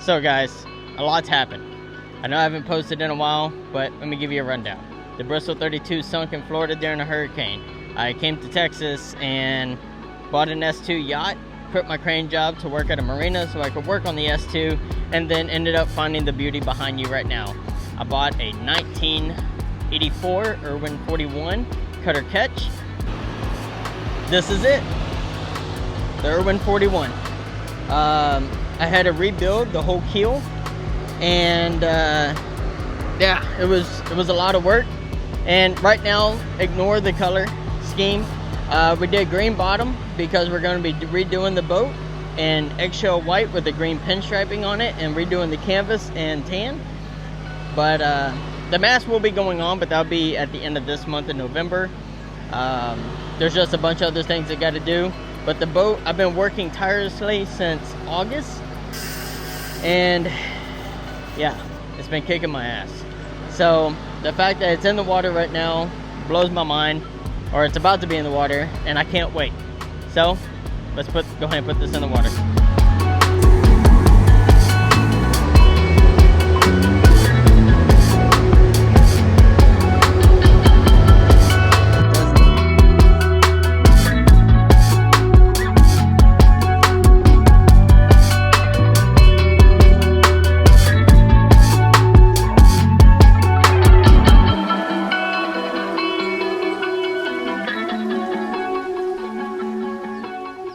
So guys, a lot's happened. I know I haven't posted in a while, but let me give you a rundown. The Bristol 32 sunk in Florida during a hurricane. I came to Texas and bought an S2 yacht, quit my crane job to work at a marina so I could work on the S2, and then ended up finding the beauty behind you right now. I bought a 1984 Irwin 41 cutter ketch. This is it, the Irwin 41. I had to rebuild the whole keel, and yeah, it was a lot of work. And right now, ignore the color scheme. We did green bottom because we're going to be redoing the boat, and eggshell white with the green pinstriping on it, and redoing the canvas and tan. But the mast will be going on, but that'll be at the end of this month in November. There's just a bunch of other things I got to do. But the boat, I've been working tirelessly since August, and yeah, it's been kicking my ass. So the fact that it's in the water right now blows my mind, or it's about to be in the water, and I can't wait. So let's go ahead and put this in the water.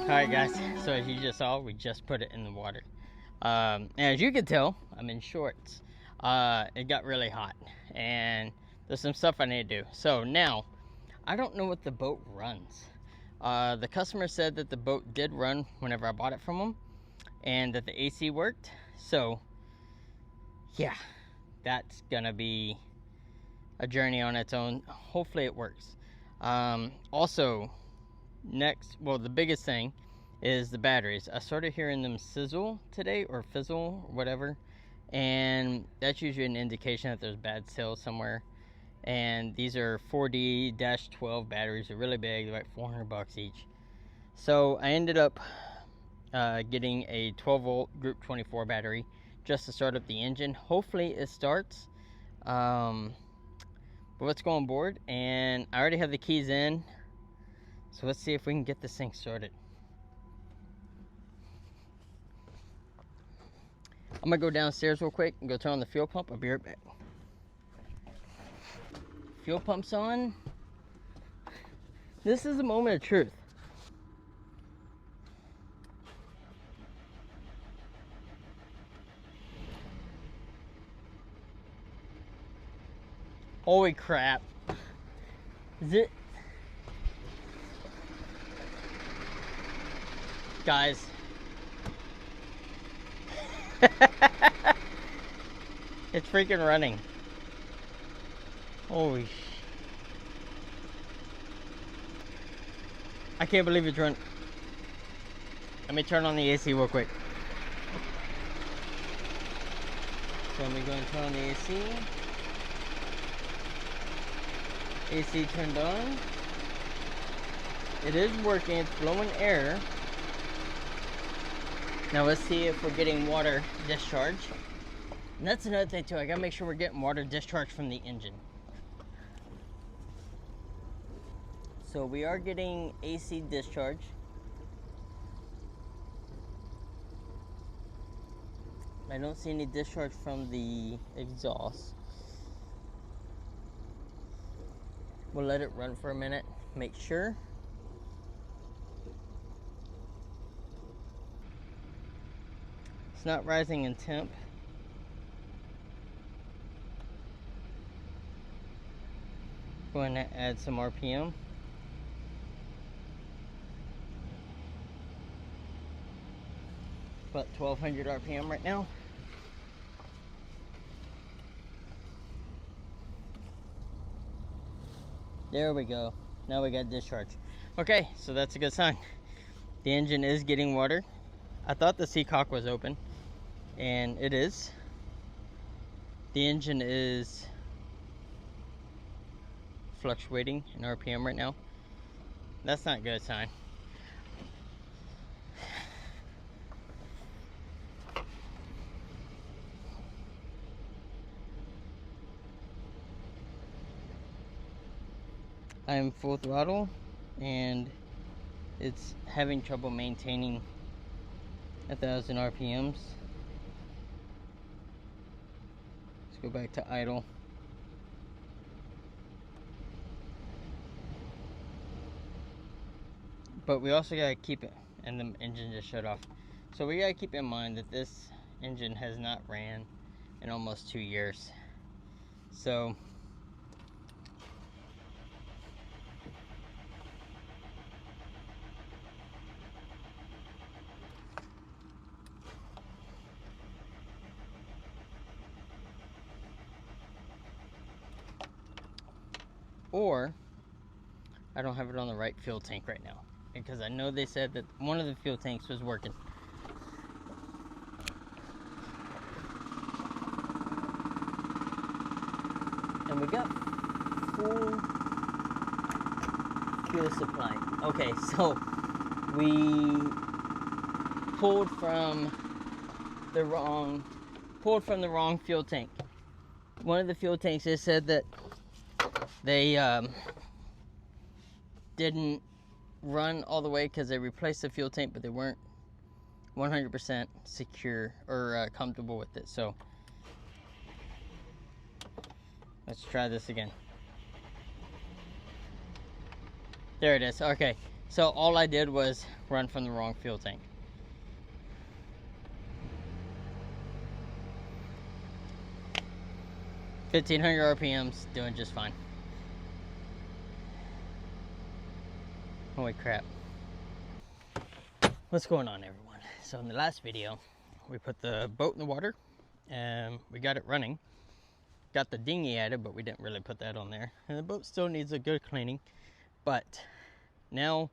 Alright guys, so as you just saw, we just put it in the water. And as you can tell, I'm in shorts. It got really hot, and there's some stuff I need to do. So now, I don't know what the boat runs. The customer said that the boat did run whenever I bought it from them, and that the AC worked. So yeah, that's gonna be a journey on its own. Hopefully it works. Also, next, well, the biggest thing is the batteries. I started hearing them sizzle today, or fizzle, or whatever, and that's usually an indication that there's bad sales somewhere. And these are 4D-12 batteries. They're really big. They're like $400 each. So I ended up getting a 12 volt group 24 battery just to start up the engine. Hopefully it starts. But let's go on board, and I already have the keys in, so let's see if we can get this thing started. I'm gonna go downstairs real quick and go turn on the fuel pump. I'll be right back. Fuel pump's on. This is a moment of truth. Holy crap. Is it? Guys. It's freaking running. Holy sh... I can't believe it's running. Let me turn on the AC real quick. So let me go and turn on the AC. AC turned on. It is working, it's blowing air. Now let's see if we're getting water discharge. And that's another thing too, I gotta make sure we're getting water discharge from the engine. So we are getting AC discharge. I don't see any discharge from the exhaust. We'll let it run for a minute, make sure. It's not rising in temp. Going to add some RPM. About 1200 RPM right now. There we go. Now we got discharge. Okay, so that's a good sign. The engine is getting water. I thought the seacock was open, and it is. The engine is fluctuating in RPM right now. That's not a good sign. I am full throttle and it's having trouble maintaining 1,000 RPMs. Let's go back to idle. But we also gotta keep it, and the engine just shut off. So we gotta keep in mind that this engine has not ran in almost 2 years. So or I don't have it on the right fuel tank right now, because I know they said that one of the fuel tanks was working. And we got full fuel supply. Okay, so we pulled from the wrong fuel tank. One of the fuel tanks, they said that they didn't run all the way because they replaced the fuel tank, but they weren't 100% secure or comfortable with it. So let's try this again. There it is. Okay, so all I did was run from the wrong fuel tank. $1,500 RPMs, doing just fine. Holy crap. What's going on, everyone? So in the last video, we put the boat in the water and we got it running. Got the dinghy added, but we didn't really put that on there. And the boat still needs a good cleaning. But now,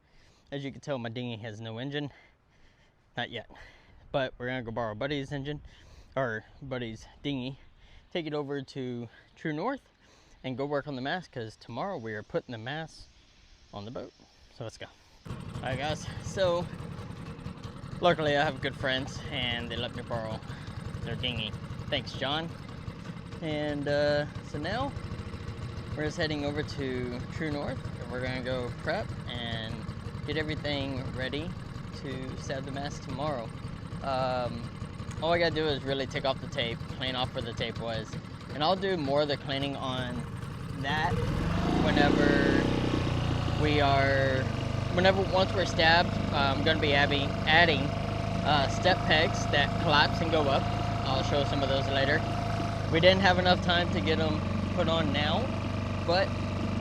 as you can tell, my dinghy has no engine. Not yet. But we're gonna go borrow Buddy's engine, or Buddy's dinghy, take it over to True North and go work on the mast, because tomorrow we are putting the mast on the boat. So let's go. Alright guys, so luckily I have good friends and they let me borrow their dinghy. Thanks, John. And so now we're just heading over to True North and we're gonna go prep and get everything ready to stab the mast tomorrow. All I gotta do is really take off the tape, clean off where the tape was, and I'll do more of the cleaning on that once we're stabbed. I'm gonna be adding step pegs that collapse and go up. I'll show some of those later. We didn't have enough time to get them put on now, but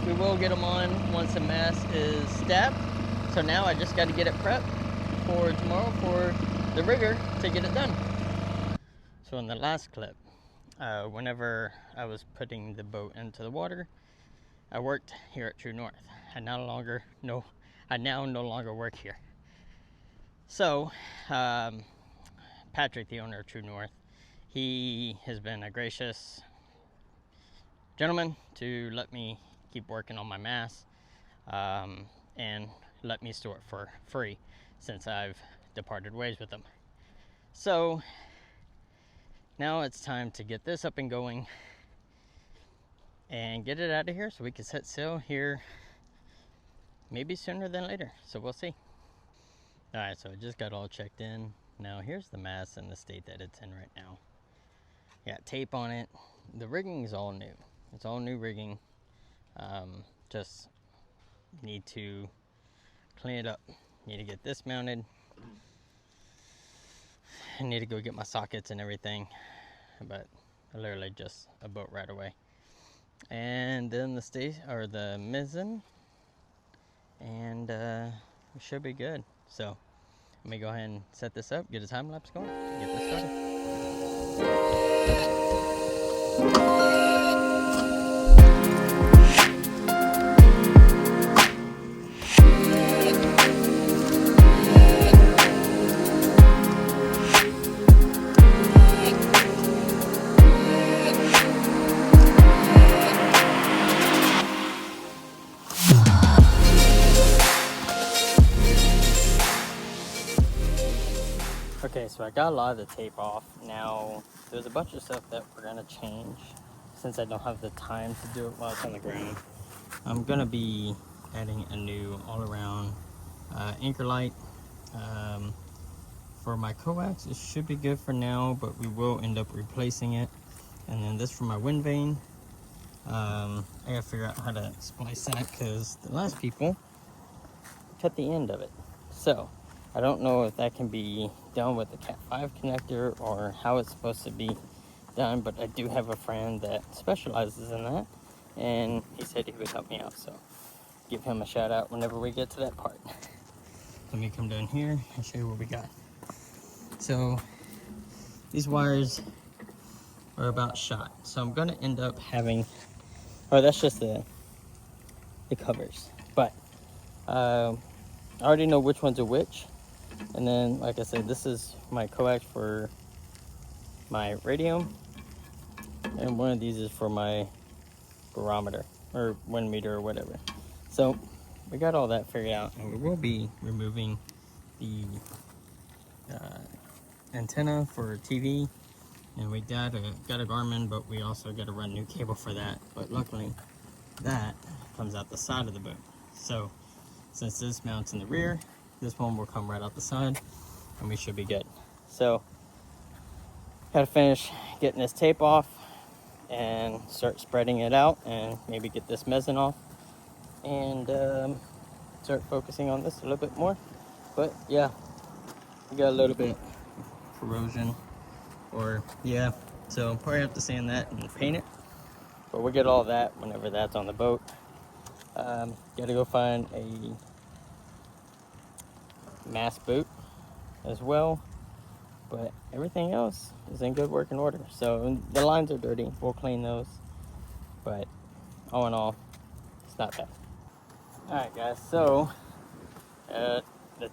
we will get them on once the mast is stabbed. So now I just got to get it prepped for tomorrow for the rigger to get it done. So in the last clip, whenever I was putting the boat into the water, I worked here at True North. I now no longer work here. So Patrick, the owner of True North, he has been a gracious gentleman to let me keep working on my mast and let me store it for free since I've departed ways with him. So now it's time to get this up and going and get it out of here so we can set sail here maybe sooner than later. So we'll see. Alright, so I just got all checked in. Now here's the mast in the state that it's in right now. Got tape on it. The rigging is all new. It's all new rigging. Just need to clean it up. Need to get this mounted. I need to go get my sockets and everything, but literally just a boat right away. And then the mizzen, and we should be good. So let me go ahead and set this up, get a time lapse going, get this started. Okay, so I got a lot of the tape off. Now, there's a bunch of stuff that we're gonna change since I don't have the time to do it while it's on the ground. I'm gonna be adding a new all-around anchor light. For my coax, it should be good for now, but we will end up replacing it. And then this for my wind vane. I gotta figure out how to splice that because the last people cut the end of it. So I don't know if that can be done with the Cat 5 connector or how it's supposed to be done, but I do have a friend that specializes in that, and he said he would help me out, so give him a shout out whenever we get to that part. Let me come down here and show you what we got. So these wires are about shot, so I'm gonna end up having, oh, that's just the covers, but I already know which ones are which. And then, like I said, this is my coax for my radio, and one of these is for my barometer or wind meter or whatever. So we got all that figured out, and we will be removing the antenna for TV, and we got a Garmin, but we also got to run new cable for that. But luckily that comes out the side of the boat, so since this mounts in the rear, this one will come right out the side and we should be good. So gotta finish getting this tape off and start spreading it out, and maybe get this mezzanine off, and start focusing on this a little bit more. But yeah, we got a little bit of corrosion, or yeah, so probably have to sand that and paint it, but we'll get all that whenever that's on the boat. Gotta go find a Mast boot as well, but everything else is in good working order. So the lines are dirty, we'll clean those, but all in all, it's not bad. Alright guys, so the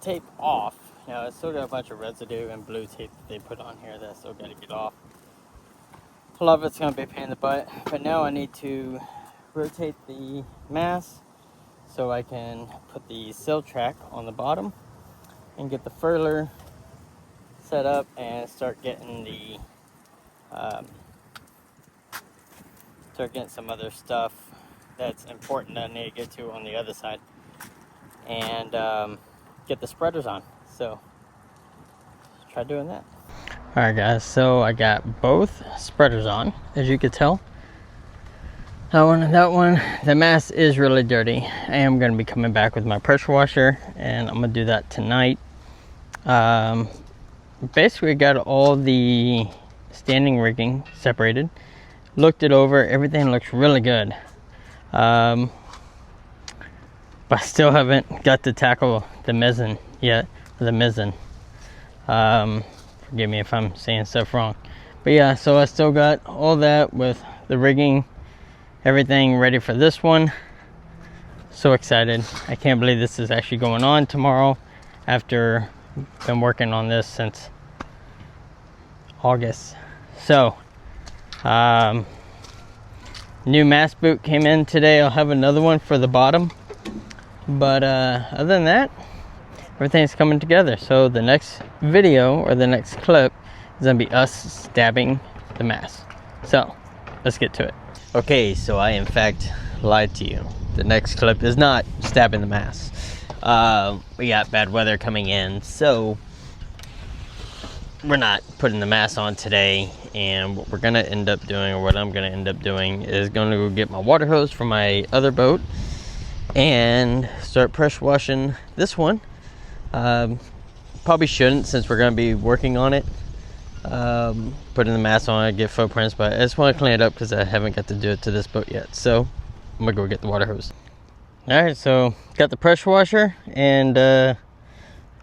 tape off. Now it's still got a bunch of residue and blue tape that they put on here that I still got to get off. A lot of it's going to be a pain in the butt, but now I need to rotate the mast so I can put the sail track on the bottom and get the furler set up and start getting the some other stuff that's important that I need to get to on the other side, and get the spreaders on. So try doing that. All right guys, so I got both spreaders on, as you could tell. That one, the mast is really dirty. I am going to be coming back with my pressure washer, and I'm going to do that tonight. Basically got all the standing rigging separated, looked it over, everything looks really good. But I still haven't got to tackle the mezzanine yet, forgive me if I'm saying stuff wrong, but yeah, so I still got all that with the rigging, everything ready for this one. So excited. I can't believe this is actually going on tomorrow after been working on this since August. So new mast boot came in today. I'll have another one for the bottom, but other than that, everything's coming together. So the next video, or the next clip, is gonna be us stabbing the mast. So let's get to it. Okay, so I in fact lied to you. The next clip is not stabbing the mast. We got bad weather coming in, so we're not putting the mast on today. And what we're gonna end up doing, or what I'm gonna end up doing, is gonna go get my water hose from my other boat and start pressure washing this one. Probably shouldn't, since we're gonna be working on it, putting the mast on it, get footprints, but I just want to clean it up because I haven't got to do it to this boat yet. So I'm gonna go get the water hose. Alright, so got the pressure washer and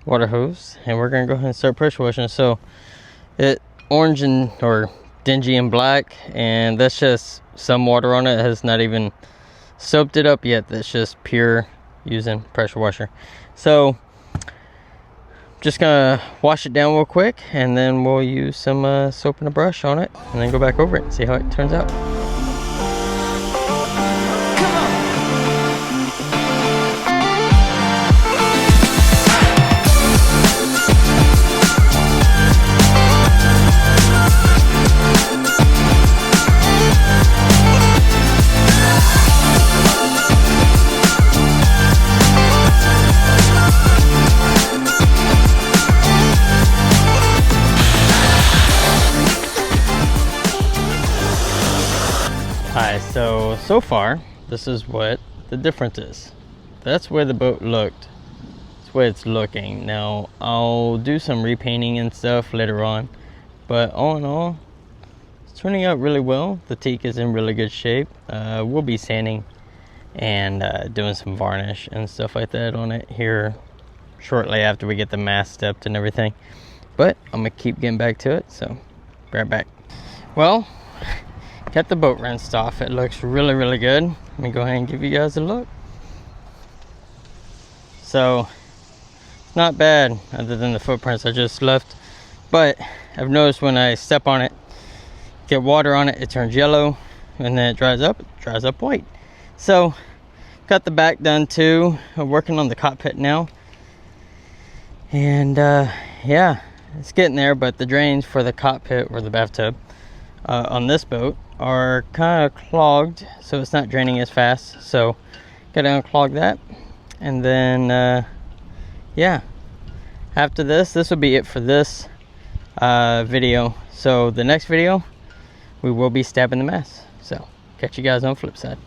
water hose, and we're gonna go ahead and start pressure washing. So it orange and or dingy and black, and that's just some water on it. It has not even soaped it up yet. That's just pure using pressure washer. So just gonna wash it down real quick, and then we'll use some soap and a brush on it, and then go back over it and see how it turns out. So far, this is what the difference is. That's where the boat looked. That's where it's looking. Now, I'll do some repainting and stuff later on. But all in all, it's turning out really well. The teak is in really good shape. We'll be sanding and doing some varnish and stuff like that on it here shortly after we get the mast stepped and everything. But I'm gonna keep getting back to it, so be right back. Well, got the boat rinsed off. It looks really, really good. Let me go ahead and give you guys a look. So, it's not bad other than the footprints I just left. But I've noticed when I step on it, get water on it, it turns yellow. And then it dries up white. So, got the back done too. I'm working on the cockpit now. And yeah, it's getting there. But the drains for the cockpit or the bathtub on this boat are kind of clogged, so it's not draining as fast. So gotta unclog that, and then yeah, after this will be it for this video. So the next video we will be stabbing the mast. So catch you guys on the flip side.